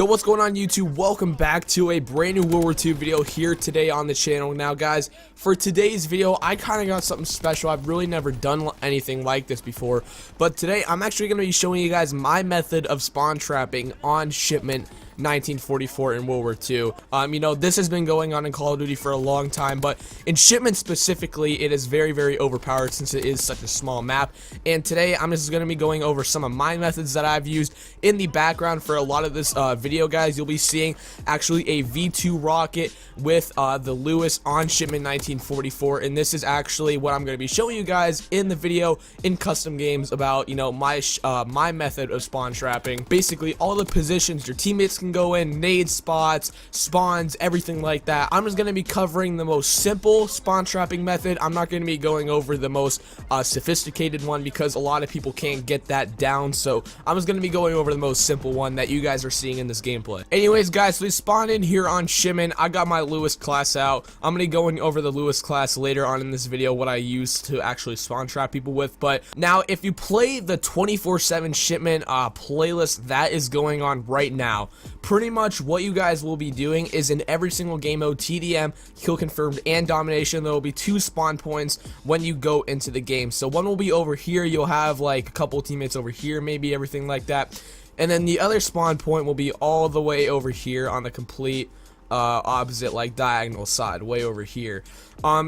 Yo, what's going on YouTube? Welcome back to a brand new World War II video here today on the channel. Now guys, for today's video, I kind of got something special. I've really never done anything like this before, but today I'm actually going to be showing you guys my method of spawn trapping on shipment 1944 in World War II. You know, this has been going on in Call of Duty for a long time, but in shipment specifically, it is very overpowered since it is such a small map. And today, I'm just going to be going over some of my methods that I've used. In the background for a lot of this video, guys, you'll be seeing actually a V2 rocket with the Lewis on shipment 1944, and this is actually what I'm going to be showing you guys in the video in custom games about, you know, my method of spawn trapping. Basically, all the positions your teammates can go in, nade spots, spawns, everything like that. I'm just going to be covering the most simple spawn trapping method. I'm not going to be going over the most sophisticated one because a lot of people can't get that down, so I'm just going to be going over the most simple one that you guys are seeing in this gameplay. Anyways, guys, so we spawned in here on shipment. I got my Lewis class out. I'm going to be going over the Lewis class later on in this video, what I use to actually spawn trap people with. But now, if you play the 24/7 shipment playlist that is going on right now, pretty much what you guys will be doing is in every single game mode, TDM, kill confirmed, and domination, there will be 2 spawn points when you go into the game. So one will be over here. You'll have like a couple teammates over here, maybe, everything like that. And then the other spawn point will be all the way over here on the complete opposite, like diagonal side, way over here.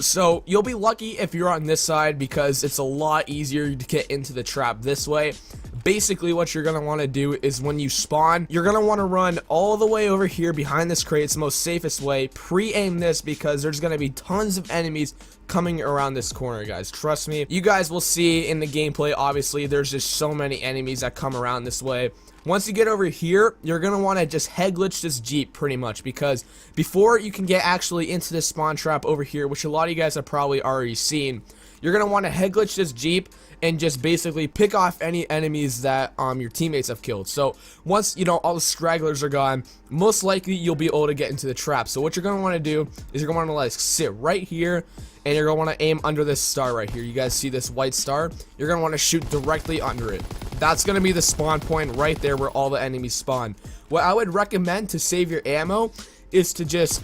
So you'll be lucky if you're on this side because it's a lot easier to get into the trap this way. Basically, what you're going to want to do is when you spawn, you're going to want to run all the way over here behind this crate. It's the most safest way. Pre-aim this because there's going to be tons of enemies coming around this corner, guys. Trust me. You guys will see in the gameplay, obviously, there's just so many enemies that come around this way. Once you get over here, you're going to want to just head glitch this Jeep pretty much, because before you can get actually into this spawn trap over here, which a lot of you guys have probably already seen, you're going to want to head glitch this Jeep and just basically pick off any enemies that your teammates have killed. So once, you know, all the stragglers are gone, most likely you'll be able to get into the trap. So what you're going to want to do is you're going to want to like sit right here, and you're going to want to aim under this star right here. You guys see this white star? You're going to want to shoot directly under it. That's going to be the spawn point right there where all the enemies spawn. What I would recommend to save your ammo is to just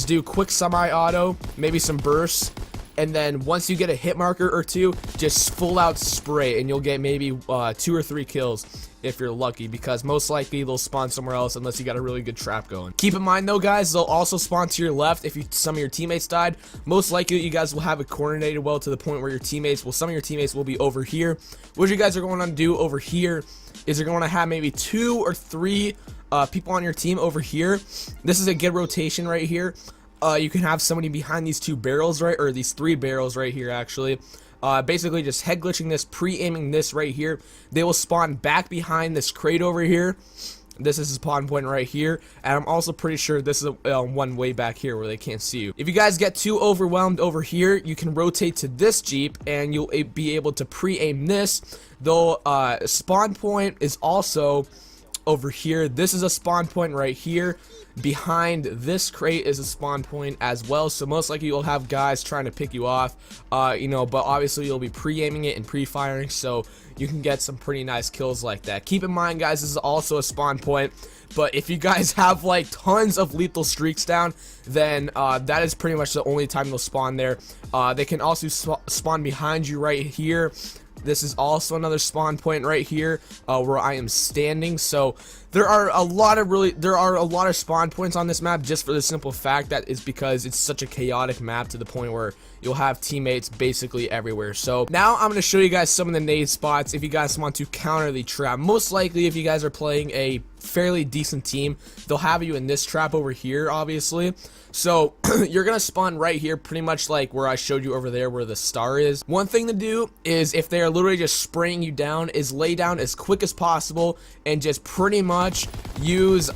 do quick semi-auto, maybe some bursts, and then once you get a hit marker or two, just full out spray, and you'll get maybe 2 or 3 kills if you're lucky, because most likely they'll spawn somewhere else unless you got a really good trap going. Keep in mind though, guys, they'll also spawn to your left if some of your teammates died. Most likely you guys will have it coordinated well to the point where some of your teammates will be over here. What you guys are going to do over here is you're going to have maybe 2 or 3 people on your team over here. This is a good rotation right here. You can have somebody behind these 2 barrels, right, or these 3 barrels right here, actually. Basically just head glitching this, pre-aiming this right here. They will spawn back behind this crate over here. This is a spawn point right here, and I'm also pretty sure this is one way back here where they can't see you. If you guys get too overwhelmed over here, you can rotate to this Jeep, and you'll be able to pre-aim this. Though spawn point is also over here. This is a spawn point right here. Behind this crate is a spawn point as well, so most likely you'll have guys trying to pick you off, you know, but obviously you'll be pre-aiming it and pre-firing, so you can get some pretty nice kills like that. Keep in mind, guys, this is also a spawn point, but if you guys have like tons of lethal streaks down, then that is pretty much the only time they'll spawn there. They can also spawn behind you right here. This is also another spawn point right here where I am standing. So there are a lot of spawn points on this map, just for the simple fact that it's because it's such a chaotic map to the point where you'll have teammates basically everywhere. So now I'm going to show you guys some of the nade spots if you guys want to counter the trap. Most likely, if you guys are playing a fairly decent team, they'll have you in this trap over here, obviously. So you're gonna spawn right here, pretty much like where I showed you over there where the star is. One thing to do is, if they are literally just spraying you down, is lay down as quick as possible and just pretty much use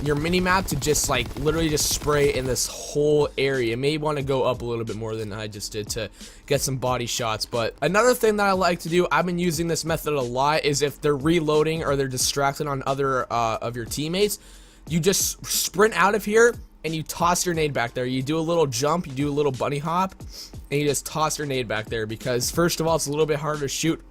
your mini map to just like literally just spray in this whole area. You may want to go up a little bit more than I just did to get some body shots. But another thing that I like to do, I've been using this method a lot, is if they're reloading or they're distracted on other of your teammates, you just sprint out of here and you toss your nade back there. You do a little jump, you do a little bunny hop, and you just toss your nade back there, because first of all, it's a little bit harder to shoot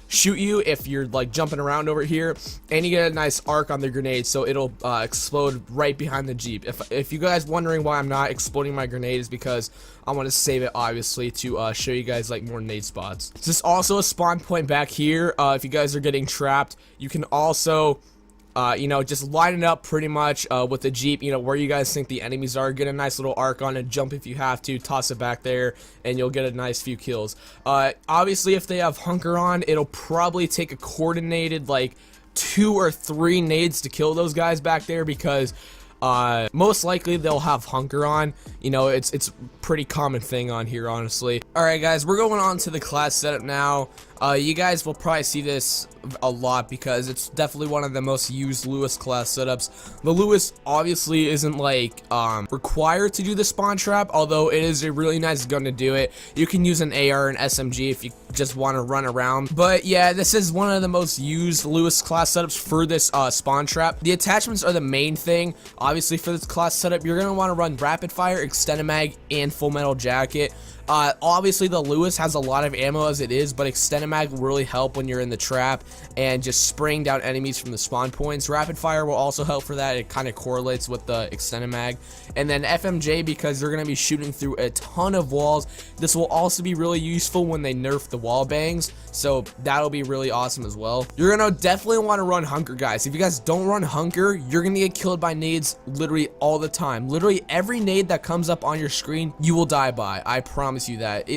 shoot you if you're like jumping around over here, and you get a nice arc on the grenade, so it'll explode right behind the Jeep. If you guys wondering why I'm not exploding my grenade, is because I want to save it, obviously, to show you guys like more nade spots. There's also a spawn point back here. If you guys are getting trapped, you can also you know, just line it up pretty much with the Jeep, you know, where you guys think the enemies are. Get a nice little arc on it, jump if you have to, toss it back there, and you'll get a nice few kills. Obviously, if they have hunker on, it'll probably take a coordinated, like, 2 or 3 nades to kill those guys back there, because most likely they'll have hunker on. You know, it's a pretty common thing on here, honestly. Alright guys, we're going on to the class setup now. You guys will probably see this a lot because it's definitely one of the most used Lewis class setups. The Lewis obviously isn't like required to do the spawn trap, although it is a really nice gun to do it. You can use an AR and SMG if you just want to run around. But yeah, this is one of the most used Lewis class setups for this spawn trap. The attachments are the main thing. Obviously for this class setup, you're going to want to run rapid fire, extended mag, and full metal jacket. Obviously the Lewis has a lot of ammo as it is, but extended mag will really help when you're in the trap and just spraying down enemies from the spawn points. Rapid fire will also help for that. It kind of correlates with the extended mag. And then FMJ, because you're going to be shooting through a ton of walls. This will also be really useful when they nerf the wall bangs, so that'll be really awesome as well. You're going to definitely want to run hunker, guys. If you guys don't run hunker, you're going to get killed by nades literally all the time. Literally every nade that comes up on your screen, you will die by. I promise you that.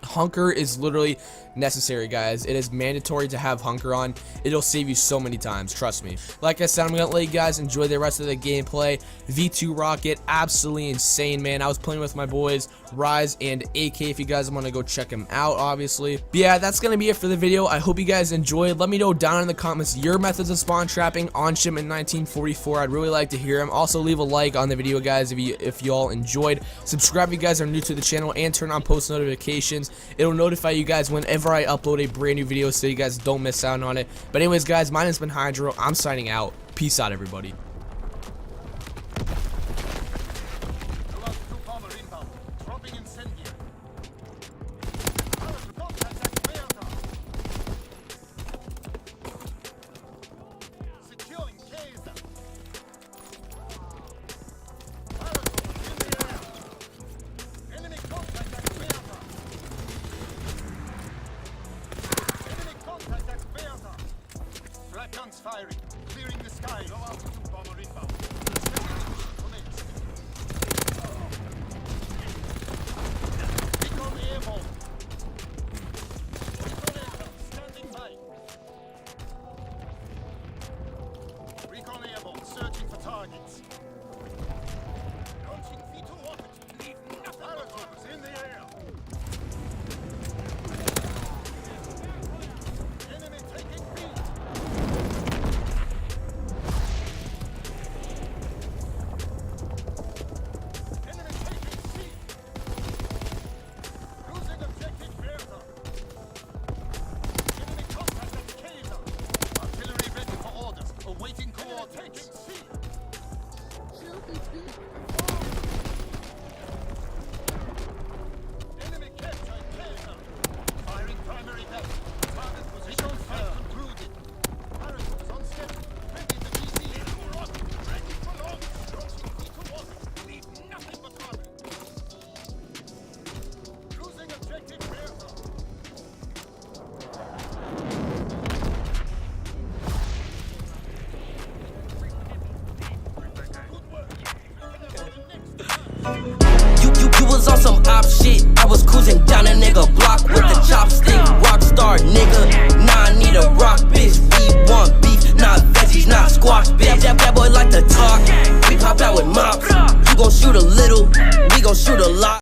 Hunker is literally necessary, guys. It is mandatory to have hunker on. It'll save you so many times, trust me. Like I said, I'm gonna let you guys enjoy the rest of the gameplay. V2 rocket, absolutely insane, man. I was playing with my boys Rise and AK, if you guys want to go check them out, obviously. But yeah, that's gonna be it for the video. I hope you guys enjoyed. Let me know down in the comments your methods of spawn trapping on Shipment 1944. I'd really like to hear them. Also leave a like on the video, guys, if you all enjoyed. Subscribe if you guys are new to the channel, and turn on post notifications. It'll notify you guys whenever I upload a brand new video, so you guys don't miss out on it. But anyways, guys, my name's been Hvdroo. I'm signing out. Peace out, everybody. Guns firing, clearing the sky. WW2 bomber inbound. Recon airborne. Recon aircraft standing by. Recon airborne, searching for targets. Launching V2 rockets. Leave nothing. Paratroopers in the air. Enemy taking B. Enemy captured Kaiser. Firing primary belt. Target position concluded. Paratroopers on schedule. Ready to DC. Ready for launch. Launching V2 rocket. Leave nothing but target. Losing objective Bertha. You was on some op shit. I was cruising down a nigga block with the chopstick. Rockstar nigga. Nah, I need a rock bitch. We want beef, not veggies, not squash bitch. That boy like to talk. We pop out with mops. You gon' shoot a little, we gon' shoot a lot.